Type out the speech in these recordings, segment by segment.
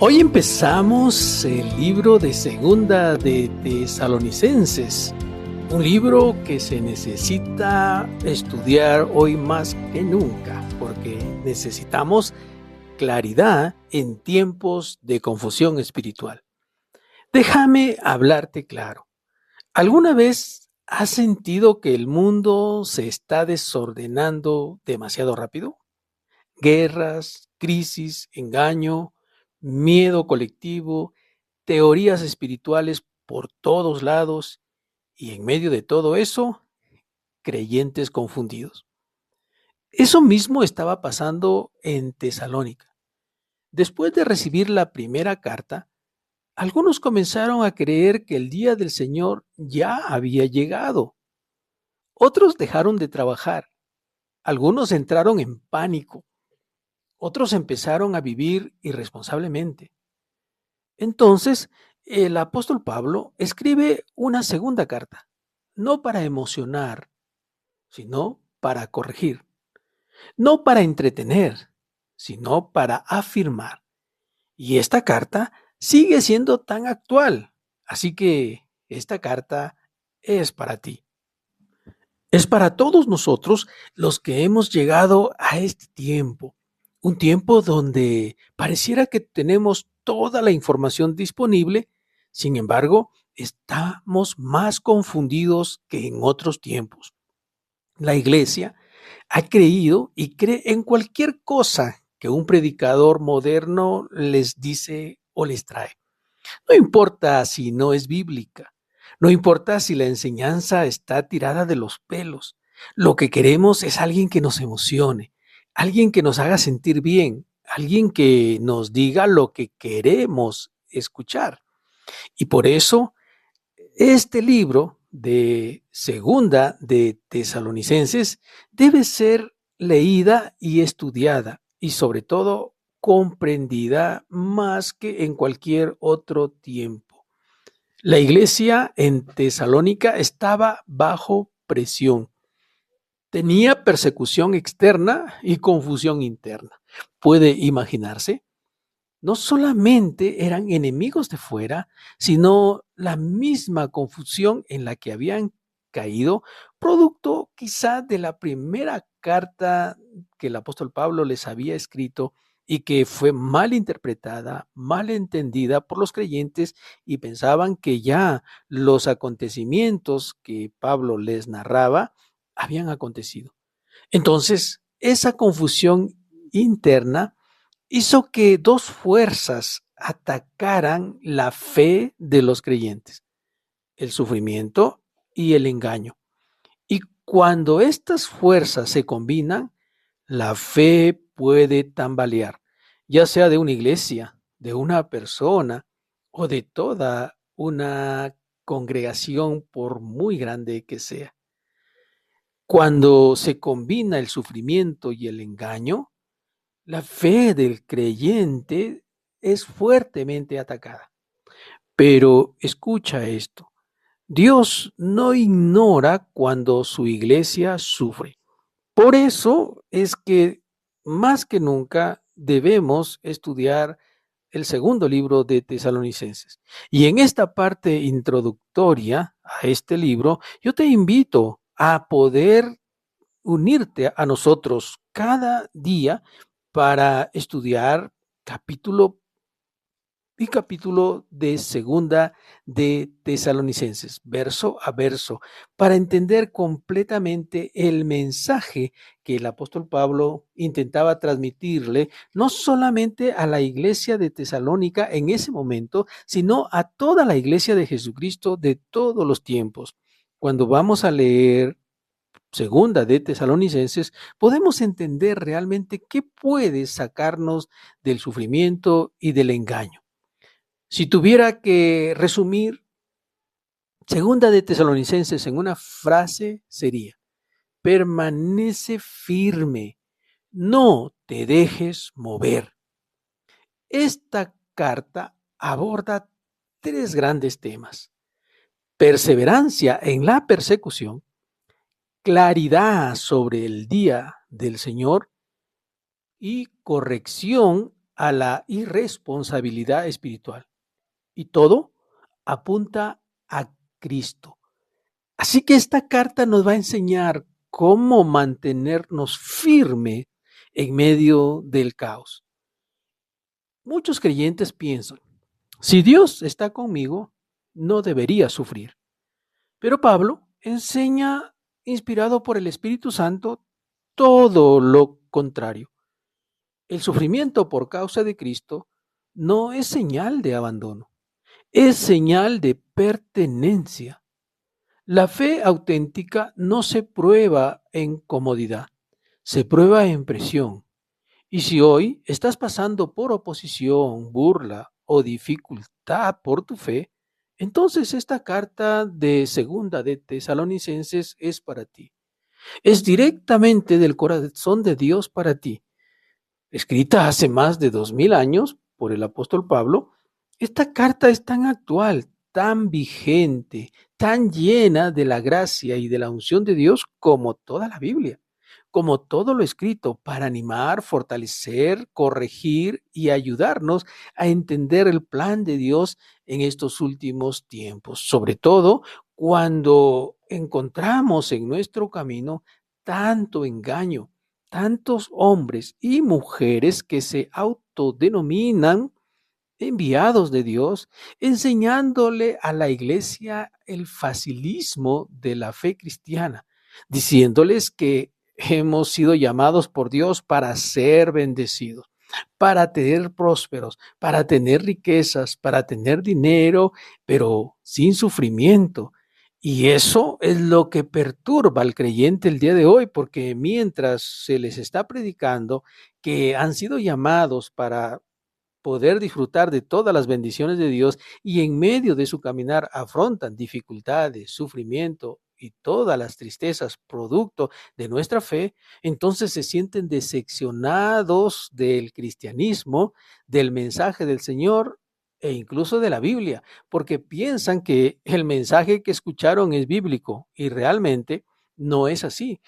Hoy empezamos el libro de Segunda de Tesalonicenses, un libro que se necesita estudiar hoy más que nunca, porque necesitamos claridad en tiempos de confusión espiritual. Déjame hablarte claro. ¿Alguna vez has sentido que el mundo se está desordenando demasiado rápido? Guerras, crisis, engaño, miedo colectivo, teorías espirituales por todos lados y en medio de todo eso, creyentes confundidos. Eso mismo estaba pasando en Tesalónica. Después de recibir la primera carta, algunos comenzaron a creer que el día del Señor ya había llegado. Otros dejaron de trabajar. Algunos entraron en pánico. Otros empezaron a vivir irresponsablemente. Entonces, el apóstol Pablo escribe una segunda carta, no para emocionar, sino para corregir, no para entretener, sino para afirmar. Y esta carta sigue siendo tan actual, así que esta carta es para ti. Es para todos nosotros los que hemos llegado a este tiempo, un tiempo donde pareciera que tenemos toda la información disponible, sin embargo, estamos más confundidos que en otros tiempos. La iglesia ha creído y cree en cualquier cosa que un predicador moderno les dice o les trae. No importa si no es bíblica, no importa si la enseñanza está tirada de los pelos. Lo que queremos es alguien que nos emocione, alguien que nos haga sentir bien, alguien que nos diga lo que queremos escuchar. Y por eso este libro de Segunda de Tesalonicenses debe ser leída y estudiada y sobre todo comprendida más que en cualquier otro tiempo. La iglesia en Tesalónica estaba bajo presión. Tenía persecución externa y confusión interna. ¿Puede imaginarse? No solamente eran enemigos de fuera, sino la misma confusión en la que habían caído, producto quizá de la primera carta que el apóstol Pablo les había escrito y que fue mal interpretada, mal entendida por los creyentes y pensaban que ya los acontecimientos que Pablo les narraba habían acontecido. Entonces, esa confusión interna hizo que dos fuerzas atacaran la fe de los creyentes, el sufrimiento y el engaño. Y cuando estas fuerzas se combinan, la fe puede tambalear, ya sea de una iglesia, de una persona o de toda una congregación, por muy grande que sea. Cuando se combina el sufrimiento y el engaño, la fe del creyente es fuertemente atacada. Pero escucha esto, Dios no ignora cuando su iglesia sufre. Por eso es que más que nunca debemos estudiar el segundo libro de Tesalonicenses. Y en esta parte introductoria a este libro, yo te invito a poder unirte a nosotros cada día para estudiar capítulo y capítulo de segunda de Tesalonicenses, verso a verso, para entender completamente el mensaje que el apóstol Pablo intentaba transmitirle, no solamente a la iglesia de Tesalónica en ese momento, sino a toda la iglesia de Jesucristo de todos los tiempos. Cuando vamos a leer segunda de Tesalonicenses, podemos entender realmente qué puede sacarnos del sufrimiento y del engaño. Si tuviera que resumir segunda de Tesalonicenses en una frase sería: permanece firme, no te dejes mover. Esta carta aborda tres grandes temas: perseverancia en la persecución, claridad sobre el día del Señor y corrección a la irresponsabilidad espiritual. Y todo apunta a Cristo. Así que esta carta nos va a enseñar cómo mantenernos firme en medio del caos. Muchos creyentes piensan, si Dios está conmigo, no debería sufrir. Pero Pablo enseña, inspirado por el Espíritu Santo, todo lo contrario. El sufrimiento por causa de Cristo no es señal de abandono, es señal de pertenencia. La fe auténtica no se prueba en comodidad, se prueba en presión. Y si hoy estás pasando por oposición, burla o dificultad por tu fe, entonces esta carta de segunda de Tesalonicenses es para ti. Es directamente del corazón de Dios para ti. Escrita hace más de 2000 años por el apóstol Pablo, esta carta es tan actual, tan vigente, tan llena de la gracia y de la unción de Dios como toda la Biblia, como todo lo escrito para animar, fortalecer, corregir y ayudarnos a entender el plan de Dios en estos últimos tiempos, sobre todo cuando encontramos en nuestro camino tanto engaño, tantos hombres y mujeres que se autodenominan enviados de Dios, enseñándole a la iglesia el facilismo de la fe cristiana, diciéndoles que hemos sido llamados por Dios para ser bendecidos, para tener prósperos, para tener riquezas, para tener dinero, pero sin sufrimiento. Y eso es lo que perturba al creyente el día de hoy, porque mientras se les está predicando que han sido llamados para poder disfrutar de todas las bendiciones de Dios y en medio de su caminar afrontan dificultades, sufrimiento y todas las tristezas producto de nuestra fe, entonces se sienten decepcionados del cristianismo, del mensaje del Señor e incluso de la Biblia, porque piensan que el mensaje que escucharon es bíblico y realmente no es así.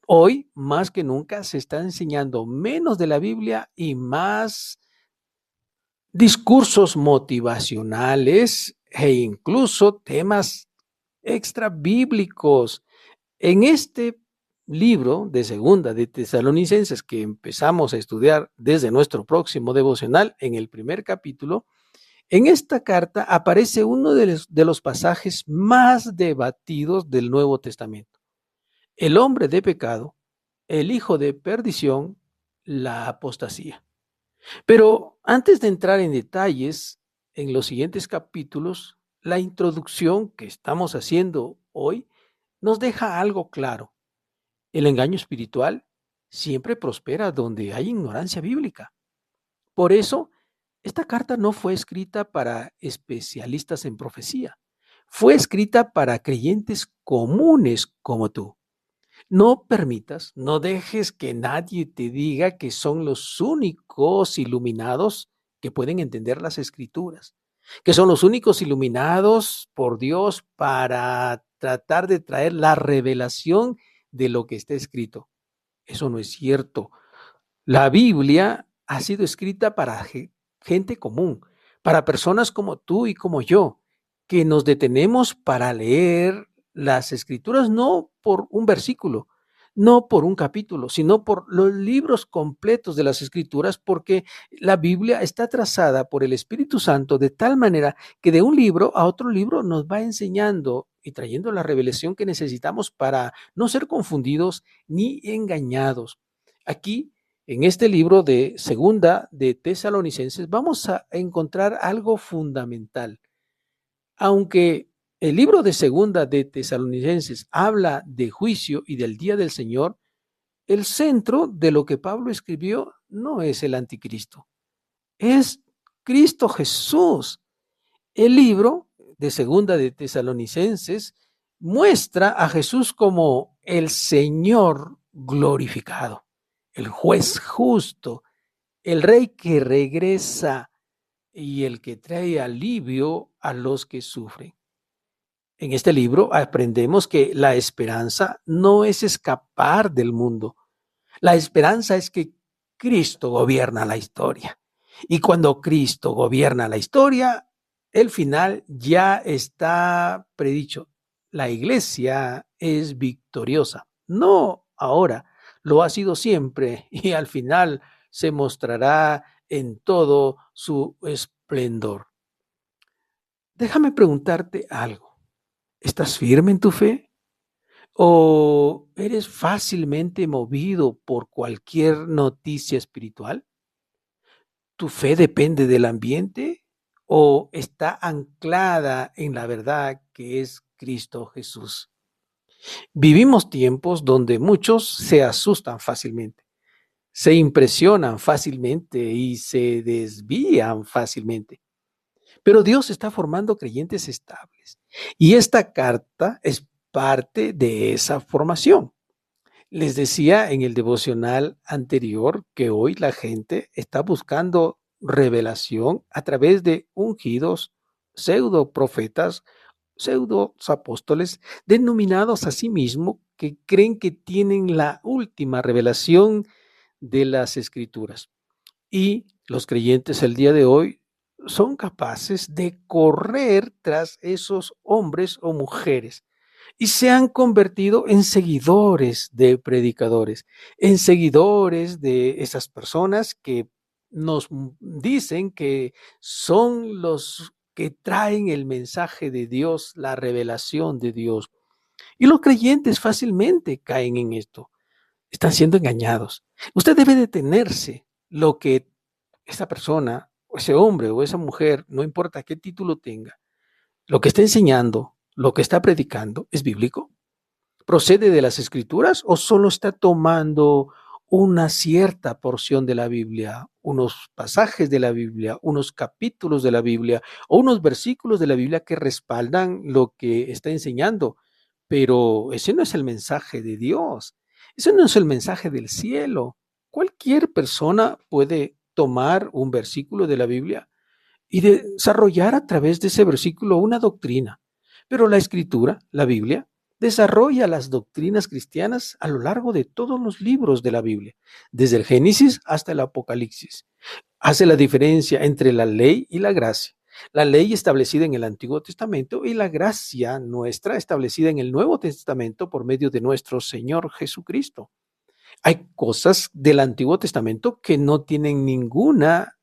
Hoy, más que nunca, se está enseñando menos de la Biblia y más discursos motivacionales e incluso temas extra bíblicos. En este libro de segunda de Tesalonicenses que empezamos a estudiar desde nuestro próximo devocional en el primer capítulo, en esta carta aparece uno de los pasajes más debatidos del Nuevo Testamento. El hombre de pecado, el hijo de perdición, la apostasía. Pero antes de entrar en detalles en los siguientes capítulos, la introducción que estamos haciendo hoy nos deja algo claro. El engaño espiritual siempre prospera donde hay ignorancia bíblica. Por eso, esta carta no fue escrita para especialistas en profecía. Fue escrita para creyentes comunes como tú. No permitas, no dejes que nadie te diga que son los únicos iluminados que pueden entender las escrituras, que son los únicos iluminados por Dios para tratar de traer la revelación de lo que está escrito. Eso no es cierto. La Biblia ha sido escrita para gente común, para personas como tú y como yo, que nos detenemos para leer las escrituras no por un versículo, no por un capítulo, sino por los libros completos de las escrituras, porque la Biblia está trazada por el Espíritu Santo de tal manera que de un libro a otro libro nos va enseñando y trayendo la revelación que necesitamos para no ser confundidos ni engañados. Aquí, en este libro de segunda de Tesalonicenses, vamos a encontrar algo fundamental. Aunque el libro de segunda de Tesalonicenses habla de juicio y del día del Señor, el centro de lo que Pablo escribió no es el anticristo, es Cristo Jesús. El libro de segunda de Tesalonicenses muestra a Jesús como el Señor glorificado, el juez justo, el rey que regresa y el que trae alivio a los que sufren. En este libro aprendemos que la esperanza no es escapar del mundo. La esperanza es que Cristo gobierna la historia Y cuando Cristo gobierna la historia, el final ya está predicho. La iglesia es victoriosa. No ahora, lo ha sido siempre y al final se mostrará en todo su esplendor. Déjame preguntarte algo. ¿Estás firme en tu fe? ¿O eres fácilmente movido por cualquier noticia espiritual? ¿Tu fe depende del ambiente o está anclada en la verdad que es Cristo Jesús? Vivimos tiempos donde muchos se asustan fácilmente, se impresionan fácilmente y se desvían fácilmente. Pero Dios está formando creyentes estables y esta carta es parte de esa formación. Les decía en el devocional anterior que hoy la gente está buscando revelación a través de ungidos, pseudo profetas, pseudo apóstoles, denominados a sí mismos que creen que tienen la última revelación de las escrituras. Y los creyentes el día de hoy son capaces de correr tras esos hombres o mujeres y se han convertido en seguidores de predicadores, en seguidores de esas personas que nos dicen que son los que traen el mensaje de Dios, la revelación de Dios. Y los creyentes fácilmente caen en esto, están siendo engañados. Usted debe detenerse lo que esa persona, o ese hombre o esa mujer, no importa qué título tenga, lo que está enseñando, lo que está predicando, ¿es bíblico? ¿Procede de las escrituras o solo está tomando una cierta porción de la Biblia, unos pasajes de la Biblia, unos capítulos de la Biblia o unos versículos de la Biblia que respaldan lo que está enseñando? Pero ese no es el mensaje de Dios, ese no es el mensaje del cielo. Cualquier persona puede tomar un versículo de la Biblia y desarrollar a través de ese versículo una doctrina. Pero la escritura, la Biblia, desarrolla las doctrinas cristianas a lo largo de todos los libros de la Biblia, desde el Génesis hasta el Apocalipsis. Hace la diferencia entre la ley y la gracia. La ley establecida en el Antiguo Testamento y la gracia nuestra establecida en el Nuevo Testamento por medio de nuestro Señor Jesucristo. Hay cosas del Antiguo Testamento que no tienen ninguna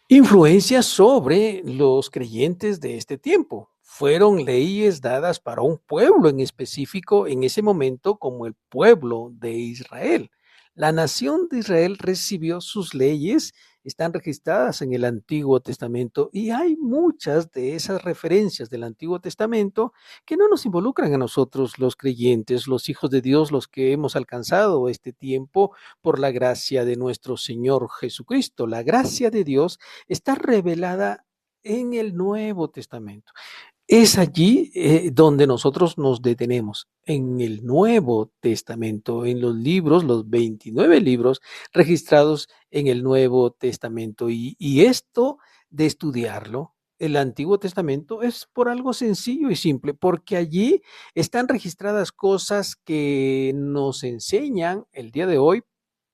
influencia sobre los creyentes de este tiempo. Fueron leyes dadas para un pueblo en específico en ese momento como el pueblo de Israel. La nación de Israel recibió sus leyes, están registradas en el Antiguo Testamento y hay muchas de esas referencias del Antiguo Testamento que no nos involucran a nosotros los creyentes, los hijos de Dios, los que hemos alcanzado este tiempo por la gracia de nuestro Señor Jesucristo. La gracia de Dios está revelada en el Nuevo Testamento. Es allí donde nosotros nos detenemos, en el Nuevo Testamento, en los libros, los 29 libros registrados en el Nuevo Testamento. Y esto de estudiarlo, el Antiguo Testamento, es por algo sencillo y simple, porque allí están registradas cosas que nos enseñan el día de hoy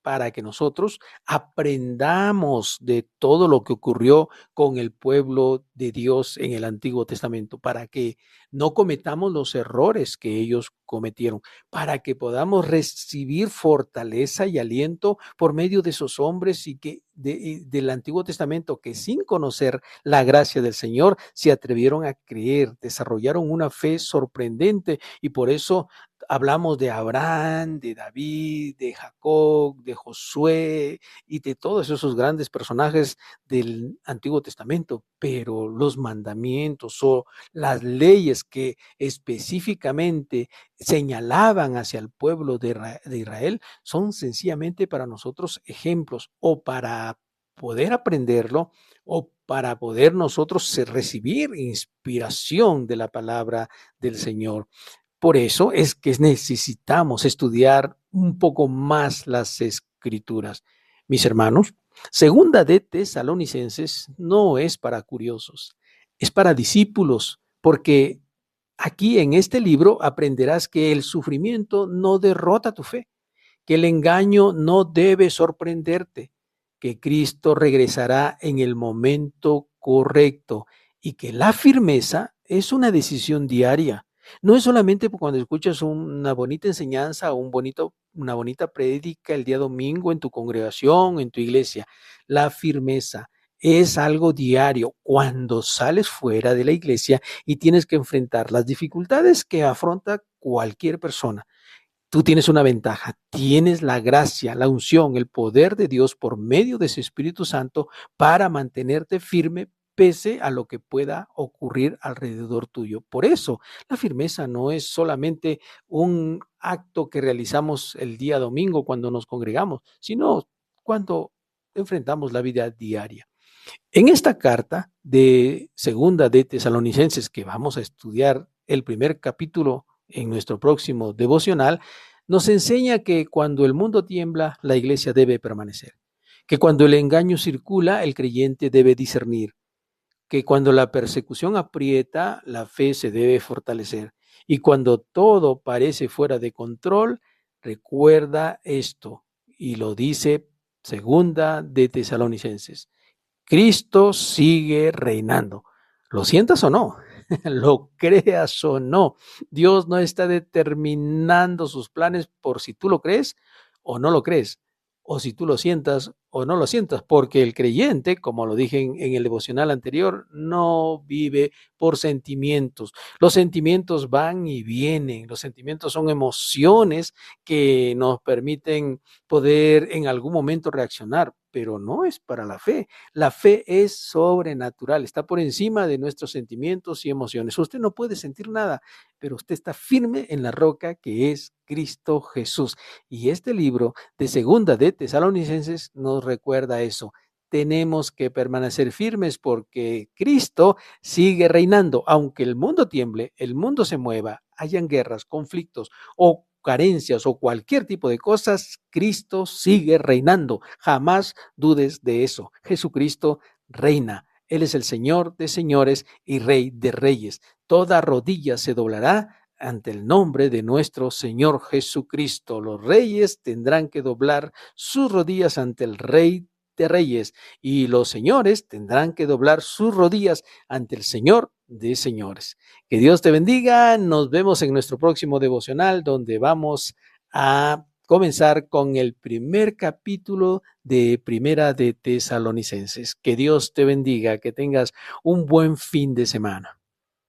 para que nosotros aprendamos de todo lo que ocurrió con el pueblo de Dios en el Antiguo Testamento, para que no cometamos los errores que ellos cometieron, para que podamos recibir fortaleza y aliento por medio de esos hombres y que del Antiguo Testamento que sin conocer la gracia del Señor se atrevieron a creer, desarrollaron una fe sorprendente y por eso hablamos de Abraham, de David, de Jacob, de Josué y de todos esos grandes personajes del Antiguo Testamento, pero los mandamientos o las leyes que específicamente señalaban hacia el pueblo de Israel son sencillamente para nosotros ejemplos o para poder aprenderlo o para poder nosotros recibir inspiración de la palabra del Señor. Por eso es que necesitamos estudiar un poco más las escrituras. Mis hermanos, segunda de Tesalonicenses no es para curiosos, es para discípulos, porque aquí en este libro aprenderás que el sufrimiento no derrota tu fe, que el engaño no debe sorprenderte, que Cristo regresará en el momento correcto y que la firmeza es una decisión diaria. No es solamente cuando escuchas una bonita enseñanza o una bonita prédica el día domingo en tu congregación, en tu iglesia. La firmeza es algo diario cuando sales fuera de la iglesia y tienes que enfrentar las dificultades que afronta cualquier persona. Tú tienes una ventaja, tienes la gracia, la unción, el poder de Dios por medio de su Espíritu Santo para mantenerte firme pese a lo que pueda ocurrir alrededor tuyo. Por eso, la firmeza no es solamente un acto que realizamos el día domingo cuando nos congregamos, sino cuando enfrentamos la vida diaria. En esta carta de Segunda de Tesalonicenses, que vamos a estudiar el primer capítulo en nuestro próximo devocional, nos enseña que cuando el mundo tiembla, la iglesia debe permanecer, que cuando el engaño circula, el creyente debe discernir, que cuando la persecución aprieta, la fe se debe fortalecer, y cuando todo parece fuera de control, recuerda esto, y lo dice Segunda de Tesalonicenses: Cristo sigue reinando. ¿Lo sientas o no? Lo creas o no. Dios no está determinando sus planes por si tú lo crees o no lo crees, o si tú lo sientas o no lo sientas, porque el creyente, como lo dije en el devocional anterior, no vive por sentimientos. Los sentimientos van y vienen. Los sentimientos son emociones que nos permiten poder en algún momento reaccionar, pero no es para la fe. La fe es sobrenatural, está por encima de nuestros sentimientos y emociones. Usted no puede sentir nada, pero usted está firme en la roca que es Cristo Jesús. Y este libro de Segunda de Tesalonicenses nos recuerda eso. Tenemos que permanecer firmes porque Cristo sigue reinando. Aunque el mundo tiemble, el mundo se mueva, hayan guerras, conflictos o carencias o cualquier tipo de cosas, Cristo sigue reinando. Jamás dudes de eso. Jesucristo reina. Él es el Señor de señores y Rey de reyes. Toda rodilla se doblará ante el nombre de nuestro Señor Jesucristo. Los reyes tendrán que doblar sus rodillas ante el Rey de reyes y los señores tendrán que doblar sus rodillas ante el Señor de señores. Que Dios te bendiga. Nos vemos en nuestro próximo devocional, donde vamos a comenzar con el primer capítulo de Primera de Tesalonicenses. Que Dios te bendiga, que tengas un buen fin de semana.